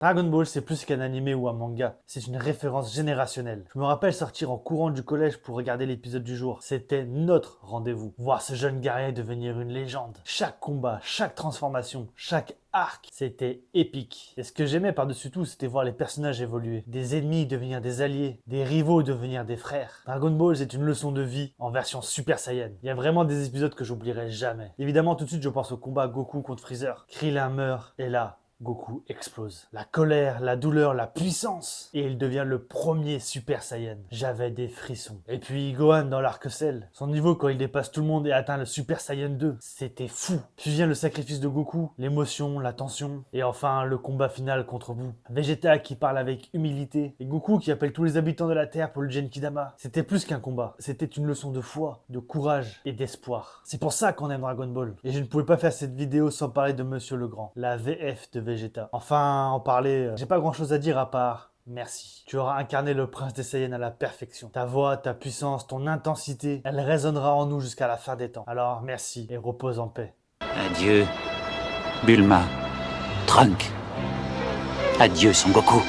Dragon Ball, c'est plus qu'un animé ou un manga, c'est une référence générationnelle. Je me rappelle sortir en courant du collège pour regarder l'épisode du jour. C'était notre rendez-vous. Voir ce jeune guerrier devenir une légende. Chaque combat, chaque transformation, chaque arc, c'était épique. Et ce que j'aimais par-dessus tout, c'était voir les personnages évoluer. Des ennemis devenir des alliés, des rivaux devenir des frères. Dragon Ball, c'est une leçon de vie en version Super Saiyan. Il y a vraiment des épisodes que j'oublierai jamais. Évidemment, tout de suite, je pense au combat Goku contre Freezer. Krillin meurt, et là, Goku explose. La colère, la douleur, la puissance. Et il devient le premier Super Saiyan. J'avais des frissons. Et puis Gohan dans l'arc Cell. Son niveau quand il dépasse tout le monde et atteint le Super Saiyan 2. C'était fou. Puis vient le sacrifice de Goku, l'émotion, la tension. Et enfin le combat final contre Boo. Vegeta qui parle avec humilité. Et Goku qui appelle tous les habitants de la Terre pour le Genkidama. C'était plus qu'un combat. C'était une leçon de foi, de courage et d'espoir. C'est pour ça qu'on aime Dragon Ball. Et je ne pouvais pas faire cette vidéo sans parler de Monsieur le Grand. La VF de Vegeta. Enfin, en parler, j'ai pas grand chose à dire à part merci. Tu auras incarné le prince des Saiyans à la perfection. Ta voix, ta puissance, ton intensité, elle résonnera en nous jusqu'à la fin des temps. Alors merci et repose en paix. Adieu, Bulma, Trunk. Adieu, Son Goku.